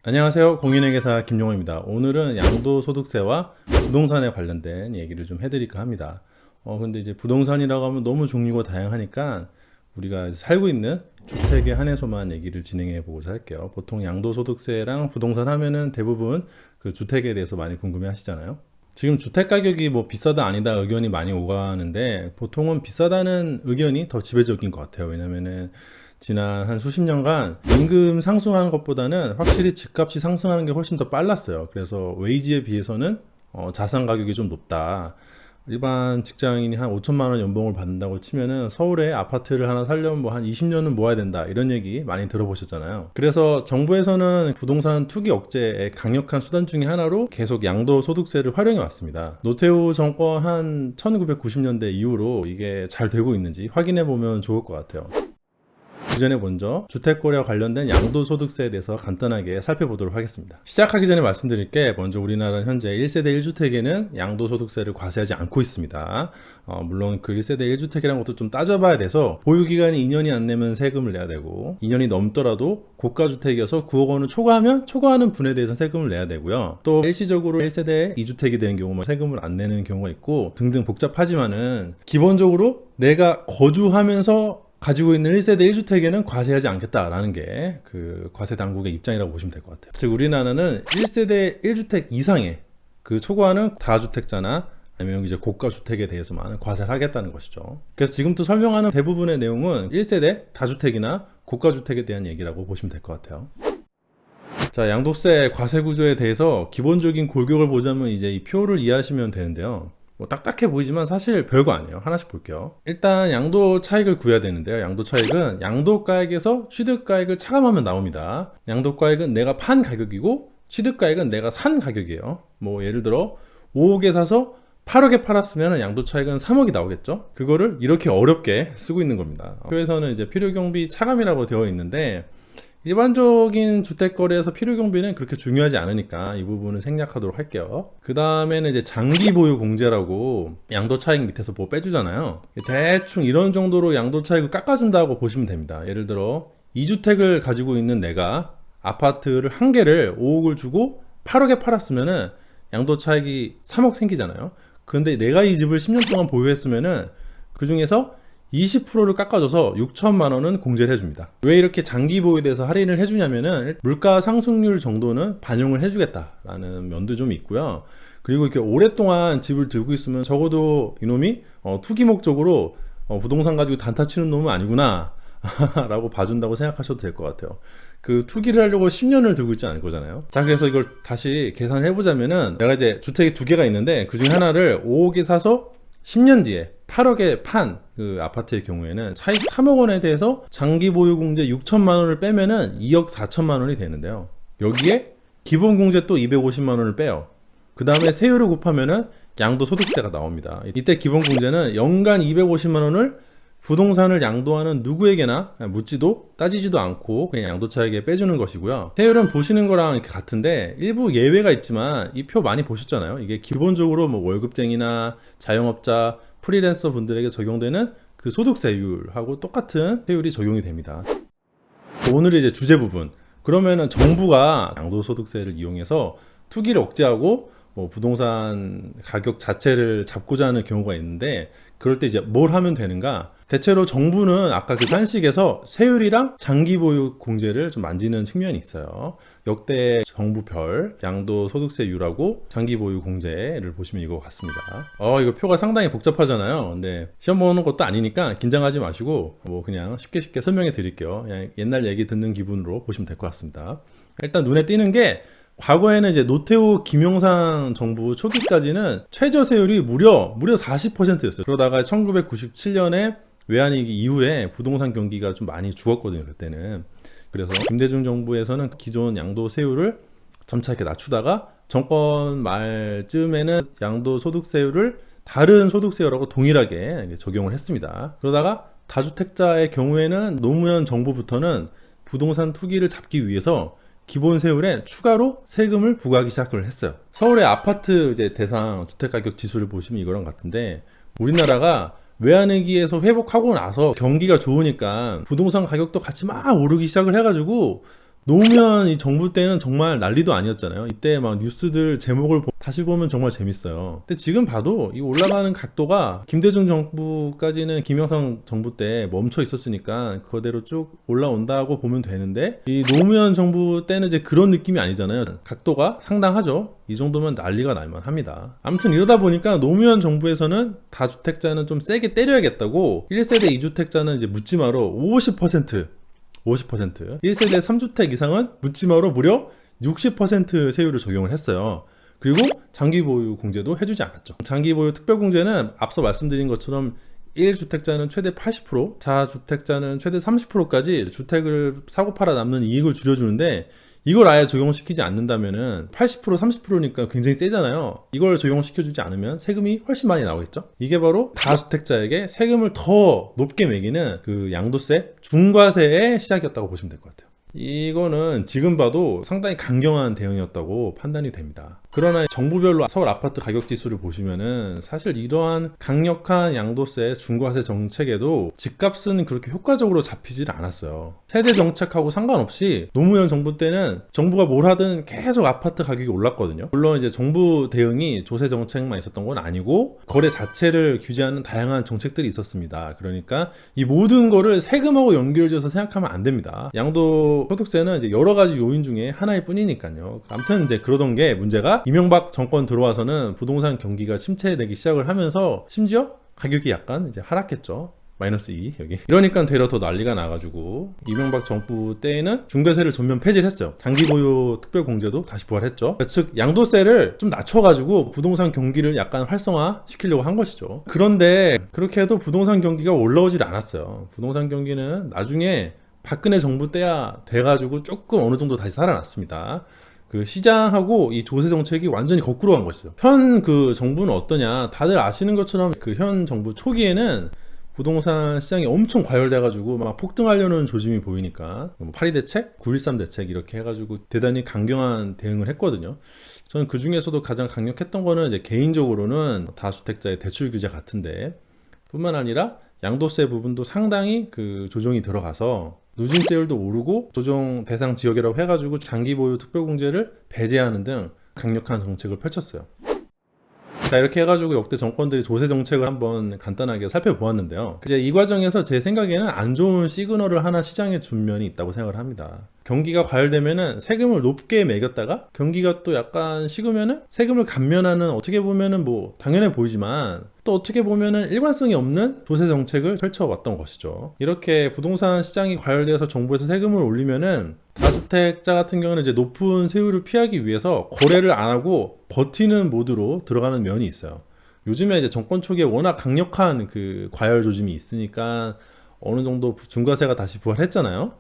안녕하세요. 공인회계사 김용호입니다. 오늘은 양도소득세와 부동산에 관련된 얘기를 좀 해드릴까 합니다. 근데 이제 부동산이라고 하면 너무 종류가 다양하니까 우리가 살고 있는 주택에 한해서만 얘기를 진행해 보고자 할게요. 보통 양도소득세랑 부동산 하면은 대부분 그 주택에 대해서 많이 궁금해 하시잖아요. 지금 주택 가격이 뭐 비싸다 아니다 의견이 많이 오가는데 보통은 비싸다는 의견이 더 지배적인 것 같아요. 왜냐면은 지난 한 수십 년간 임금 상승하는 것보다는 확실히 집값이 상승하는 게 훨씬 더 빨랐어요. 그래서 웨이지에 비해서는 자산 가격이 좀 높다. 일반 직장인이 한 5천만 원 연봉을 받는다고 치면은 서울에 아파트를 하나 살려면 뭐 한 20년은 모아야 된다 이런 얘기 많이 들어보셨잖아요. 그래서 정부에서는 부동산 투기 억제의 강력한 수단 중에 하나로 계속 양도소득세를 활용해 왔습니다. 노태우 정권 한 1990년대 이후로 이게 잘 되고 있는지 확인해 보면 좋을 것 같아요. 그 전에 먼저 주택거래와 관련된 양도소득세에 대해서 간단하게 살펴보도록 하겠습니다. 시작하기 전에 말씀드릴 게 먼저 우리나라는 현재 1세대 1주택에는 양도소득세를 과세하지 않고 있습니다. 물론 그 1세대 1주택이라는 것도 좀 따져봐야 돼서 보유기간이 2년이 안 내면 세금을 내야 되고 2년이 넘더라도 고가주택이어서 9억 원을 초과하면 초과하는 분에 대해서 세금을 내야 되고요. 또 일시적으로 1세대 2주택이 되는 경우만 세금을 안 내는 경우가 있고 등등 복잡하지만은 기본적으로 내가 거주하면서 가지고 있는 1세대 1주택에는 과세하지 않겠다라는 게 그 과세 당국의 입장이라고 보시면 될 것 같아요. 즉 우리나라는 1세대 1주택 이상의 그 초과하는 다주택자나 아니면 이제 고가 주택에 대해서만 과세를 하겠다는 것이죠. 그래서 지금부터 설명하는 대부분의 내용은 1세대 다주택이나 고가 주택에 대한 얘기라고 보시면 될 것 같아요. 자, 양도세 과세 구조에 대해서 기본적인 골격을 보자면 이제 이 표를 이해하시면 되는데요. 뭐 딱딱해 보이지만 사실 별거 아니에요. 하나씩 볼게요. 일단 양도 차익을 구해야 되는데요. 양도 차익은 양도가액에서 취득가액을 차감하면 나옵니다. 양도가액은 내가 판 가격이고 취득가액은 내가 산 가격이에요. 뭐 예를 들어 5억에 사서 8억에 팔았으면 양도 차익은 3억이 나오겠죠. 그거를 이렇게 어렵게 쓰고 있는 겁니다. 표에서는 이제 필요경비 차감이라고 되어 있는데 일반적인 주택거래에서 필요경비는 그렇게 중요하지 않으니까 이 부분은 생략하도록 할게요. 그 다음에는 이제 장기보유공제라고 양도차익 밑에서 뭐 빼주잖아요. 대충 이런 정도로 양도차익을 깎아준다고 보시면 됩니다. 예를 들어 2주택을 가지고 있는 내가 아파트를 한 개를 5억을 주고 8억에 팔았으면은 양도차익이 3억 생기잖아요. 근데 내가 이 집을 10년 동안 보유했으면은 그 중에서 20%를 깎아줘서 6천만 원은 공제를 해줍니다. 왜 이렇게 장기 보유에 대해서 할인을 해주냐면은 물가 상승률 정도는 반영을 해주겠다라는 면도 좀 있고요. 그리고 이렇게 오랫동안 집을 들고 있으면 적어도 이놈이 투기 목적으로 부동산 가지고 단타 치는 놈은 아니구나 라고 봐준다고 생각하셔도 될 것 같아요. 그 투기를 하려고 10년을 들고 있지 않을 거잖아요. 자, 그래서 이걸 다시 계산을 해보자면은 내가 이제 주택이 두 개가 있는데 그 중에 하나를 5억에 사서 10년 뒤에 8억에 판 그 아파트의 경우에는 차익 3억 원에 대해서 장기보유공제 6천만 원을 빼면은 2억 4천만 원이 되는데요. 여기에 기본공제 또 250만 원을 빼요. 그 다음에 세율을 곱하면은 양도소득세가 나옵니다. 이때 기본공제는 연간 250만 원을 부동산을 양도하는 누구에게나 묻지도 따지지도 않고 그냥 양도차익에 빼주는 것이고요. 세율은 보시는 거랑 이렇게 같은데 일부 예외가 있지만 이 표 많이 보셨잖아요. 이게 기본적으로 뭐 월급쟁이나 자영업자, 프리랜서 분들에게 적용되는 그 소득세율하고 똑같은 세율이 적용이 됩니다. 오늘 이제 주제 부분. 그러면은 정부가 양도소득세를 이용해서 투기를 억제하고 뭐 부동산 가격 자체를 잡고자 하는 경우가 있는데 그럴 때 이제 뭘 하면 되는가? 대체로 정부는 아까 그 산식에서 세율이랑 장기 보유 공제를 좀 만지는 측면이 있어요. 역대 정부별 양도소득세율하고 장기 보유 공제를 보시면 이거 같습니다. 이거 표가 상당히 복잡하잖아요. 근데 시험 보는 것도 아니니까 긴장하지 마시고 뭐 그냥 쉽게 설명해 드릴게요. 그냥 옛날 얘기 듣는 기분으로 보시면 될 것 같습니다. 일단 눈에 띄는 게 과거에는 이제 노태우 김영삼 정부 초기까지는 최저 세율이 무려 40%였어요. 그러다가 1997년에 외환위기 이후에 부동산 경기가 좀 많이 죽었거든요, 그때는. 그래서 김대중 정부에서는 기존 양도세율을 점차 이렇게 낮추다가 정권 말쯤에는 양도소득세율을 다른 소득세율하고 동일하게 적용을 했습니다. 그러다가 다주택자의 경우에는 노무현 정부부터는 부동산 투기를 잡기 위해서 기본 세율에 추가로 세금을 부과하기 시작을 했어요. 서울의 아파트 이제 대상 주택가격 지수를 보시면 이거랑 같은데 우리나라가 외환위기에서 회복하고 나서 경기가 좋으니까 부동산 가격도 같이 막 오르기 시작을 해가지고 노무현 이 정부 때는 정말 난리도 아니었잖아요. 이때 막 뉴스들 제목을 다시 보면 정말 재밌어요. 근데 지금 봐도 이 올라가는 각도가 김대중 정부까지는 김영삼 정부 때 멈춰 있었으니까 그대로 쭉 올라온다고 보면 되는데, 이 노무현 정부 때는 이제 그런 느낌이 아니잖아요. 각도가 상당하죠. 이 정도면 난리가 날만 합니다. 아무튼 이러다 보니까 노무현 정부에서는 다주택자는 좀 세게 때려야겠다고 1세대 2주택자는 이제 묻지마로 50%, 1세대 3주택 이상은 묻지마로 무려 60% 세율을 적용을 했어요. 그리고 장기보유 공제도 해주지 않았죠. 장기보유 특별공제는 앞서 말씀드린 것처럼 1주택자는 최대 80%, 자주택자는 최대 30%까지 주택을 사고 팔아 남는 이익을 줄여주는데, 이걸 아예 적용시키지 않는다면은 80%, 30%니까 굉장히 세잖아요. 이걸 적용시켜주지 않으면 세금이 훨씬 많이 나오겠죠. 이게 바로 다주택자에게 세금을 더 높게 매기는 그 양도세, 중과세의 시작이었다고 보시면 될 것 같아요. 이거는 지금 봐도 상당히 강경한 대응이었다고 판단이 됩니다. 그러나 정부별로 서울 아파트 가격 지수를 보시면은 사실 이러한 강력한 양도세, 중과세 정책에도 집값은 그렇게 효과적으로 잡히질 않았어요. 세대 정책하고 상관없이 노무현 정부 때는 정부가 뭘 하든 계속 아파트 가격이 올랐거든요. 물론 이제 정부 대응이 조세 정책만 있었던 건 아니고 거래 자체를 규제하는 다양한 정책들이 있었습니다. 그러니까 이 모든 거를 세금하고 연결지어서 생각하면 안 됩니다. 양도 소득세는 이제 여러 가지 요인 중에 하나일 뿐이니까요. 아무튼 이제 그러던 게 문제가 이명박 정권 들어와서는 부동산 경기가 침체되기 시작을 하면서 심지어 가격이 약간 이제 하락했죠. 마이너스 2 여기. 이러니까 되려 더 난리가 나가지고 이명박 정부 때에는 중과세를 전면 폐지를 했어요. 장기보유 특별공제도 다시 부활했죠. 즉 양도세를 좀 낮춰가지고 부동산 경기를 약간 활성화 시키려고 한 것이죠. 그런데 그렇게 해도 부동산 경기가 올라오질 않았어요. 부동산 경기는 나중에 박근혜 정부 때야 돼가지고 조금 어느 정도 다시 살아났습니다. 그 시장하고 이 조세 정책이 완전히 거꾸로 간 것이죠. 현 그 정부는 어떠냐? 다들 아시는 것처럼 그 현 정부 초기에는 부동산 시장이 엄청 과열돼가지고 막 폭등하려는 조짐이 보이니까 8.2 대책, 9.13 대책 이렇게 해가지고 대단히 강경한 대응을 했거든요. 저는 그 중에서도 가장 강력했던 거는 이제 개인적으로는 다주택자의 대출 규제 같은데, 뿐만 아니라 양도세 부분도 상당히 그 조정이 들어가서 누진세율도 오르고 조정 대상 지역이라고 해가지고 장기보유 특별공제를 배제하는 등 강력한 정책을 펼쳤어요. 자, 이렇게 해가지고 역대 정권들이 조세 정책을 한번 간단하게 살펴보았는데요. 이제 이 과정에서 제 생각에는 안 좋은 시그널을 하나 시장에 준 면이 있다고 생각을 합니다. 경기가 과열되면은 세금을 높게 매겼다가 경기가 또 약간 식으면은 세금을 감면하는, 어떻게 보면은 뭐 당연해 보이지만 또 어떻게 보면은 일관성이 없는 조세 정책을 펼쳐왔던 것이죠. 이렇게 부동산 시장이 과열돼서 정부에서 세금을 올리면은 다주택자 같은 경우는 이제 높은 세율을 피하기 위해서 거래를 안 하고 버티는 모드로 들어가는 면이 있어요. 요즘에 이제 정권 초기에 워낙 강력한 그 과열 조짐이 있으니까 어느 정도 중과세가 다시 부활했잖아요.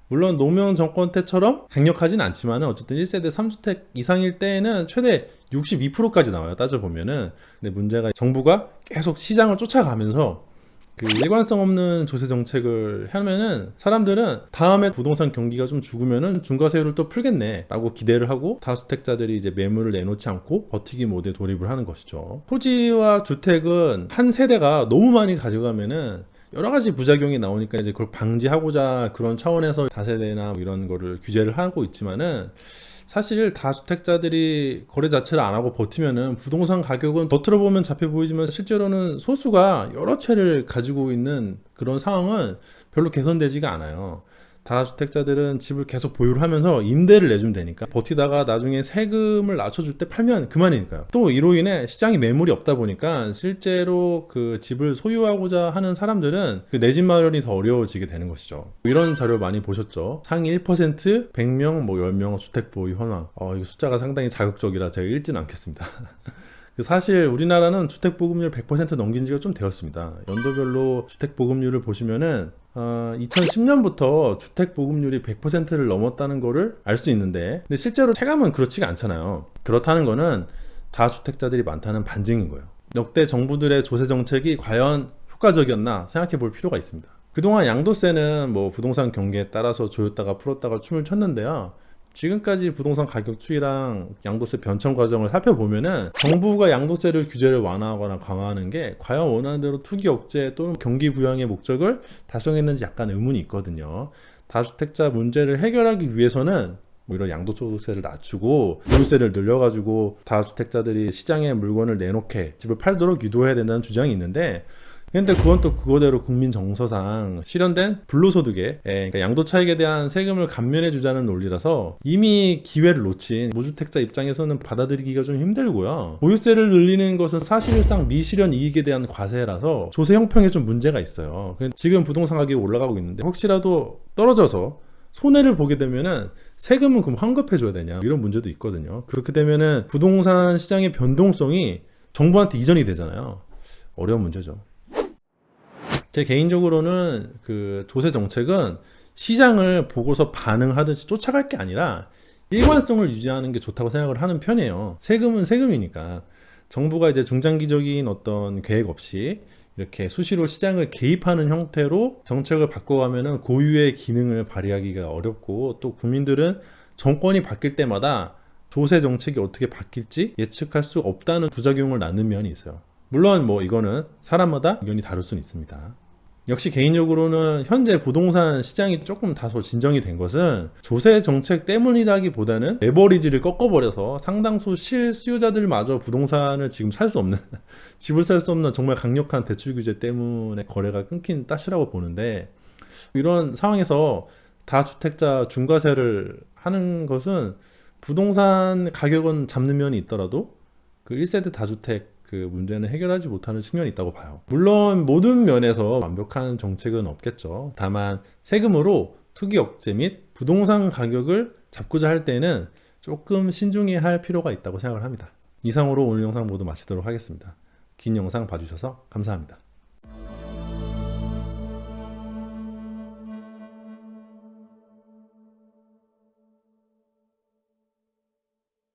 물론 노무현 정권 때처럼 강력하진 않지만 어쨌든 1세대 3주택 이상일 때에는 최대 62%까지 나와요, 따져보면은. 근데 문제가 정부가 계속 시장을 쫓아가면서 그 일관성 없는 조세 정책을 하면은 사람들은 다음에 부동산 경기가 좀 죽으면은 중과세율을 또 풀겠네 라고 기대를 하고 다주택자들이 이제 매물을 내놓지 않고 버티기 모드에 돌입을 하는 것이죠. 토지와 주택은 한 세대가 너무 많이 가져가면은 여러 가지 부작용이 나오니까 이제 그걸 방지하고자 그런 차원에서 다세대나 뭐 이런 거를 규제를 하고 있지만은, 사실 다주택자들이 거래 자체를 안 하고 버티면은 부동산 가격은 겉으로 보면 잡혀 보이지만 실제로는 소수가 여러 채를 가지고 있는 그런 상황은 별로 개선되지가 않아요. 다주택자들은 집을 계속 보유를 하면서 임대를 내주면 되니까 버티다가 나중에 세금을 낮춰줄 때 팔면 그만이니까요. 또 이로 인해 시장에 매물이 없다 보니까 실제로 그 집을 소유하고자 하는 사람들은 그 내 집 마련이 더 어려워지게 되는 것이죠. 이런 자료 많이 보셨죠? 상위 1%, 100명, 뭐 10명 주택 보유 현황. 이거 숫자가 상당히 자극적이라 제가 읽지는 않겠습니다. 사실 우리나라는 주택보급률 100% 넘긴 지가 좀 되었습니다. 연도별로 주택보급률을 보시면은 2010년부터 주택보급률이 100%를 넘었다는 거를 알 수 있는데, 근데 실제로 체감은 그렇지가 않잖아요. 그렇다는 거는 다주택자들이 많다는 반증인 거예요. 역대 정부들의 조세 정책이 과연 효과적이었나 생각해 볼 필요가 있습니다. 그동안 양도세는 뭐 부동산 경기에 따라서 조였다가 풀었다가 춤을 췄는데요. 지금까지 부동산 가격 추이랑 양도세 변천 과정을 살펴보면은 정부가 양도세를 규제를 완화하거나 강화하는 게 과연 원하는 대로 투기 억제 또는 경기 부양의 목적을 달성했는지 약간 의문이 있거든요. 다주택자 문제를 해결하기 위해서는 뭐 이런 양도소득세를 낮추고 보유세를 늘려가지고 다주택자들이 시장에 물건을 내놓게 집을 팔도록 유도해야 된다는 주장이 있는데, 근데 그건 또 그거대로 국민 정서상 실현된 불로소득에, 그러니까 양도 차익에 대한 세금을 감면해 주자는 논리라서 이미 기회를 놓친 무주택자 입장에서는 받아들이기가 좀 힘들고요. 보유세를 늘리는 것은 사실상 미실현 이익에 대한 과세라서 조세 형평에 좀 문제가 있어요. 지금 부동산 가격이 올라가고 있는데 혹시라도 떨어져서 손해를 보게 되면은 세금은 그럼 환급해 줘야 되냐, 이런 문제도 있거든요. 그렇게 되면은 부동산 시장의 변동성이 정부한테 이전이 되잖아요. 어려운 문제죠. 제 개인적으로는 그 조세 정책은 시장을 보고서 반응하듯이 쫓아갈 게 아니라 일관성을 유지하는 게 좋다고 생각을 하는 편이에요. 세금은 세금이니까 정부가 이제 중장기적인 어떤 계획 없이 이렇게 수시로 시장을 개입하는 형태로 정책을 바꿔가면은 고유의 기능을 발휘하기가 어렵고, 또 국민들은 정권이 바뀔 때마다 조세 정책이 어떻게 바뀔지 예측할 수 없다는 부작용을 낳는 면이 있어요. 물론 뭐 이거는 사람마다 의견이 다를 수는 있습니다. 역시 개인적으로는 현재 부동산 시장이 조금 다소 진정이 된 것은 조세 정책 때문이라기보다는 레버리지를 꺾어버려서 상당수 실수요자들마저 부동산을 지금 살 수 없는 집을 살 수 없는 정말 강력한 대출 규제 때문에 거래가 끊긴 따시라고 보는데, 이런 상황에서 다주택자 중과세를 하는 것은 부동산 가격은 잡는 면이 있더라도 그 1세대 다주택 그 문제는 해결하지 못하는 측면이 있다고 봐요. 물론 모든 면에서 완벽한 정책은 없겠죠. 다만 세금으로 투기 억제 및 부동산 가격을 잡고자 할 때는 조금 신중해야 할 필요가 있다고 생각을 합니다. 이상으로 오늘 영상 모두 마치도록 하겠습니다. 긴 영상 봐주셔서 감사합니다.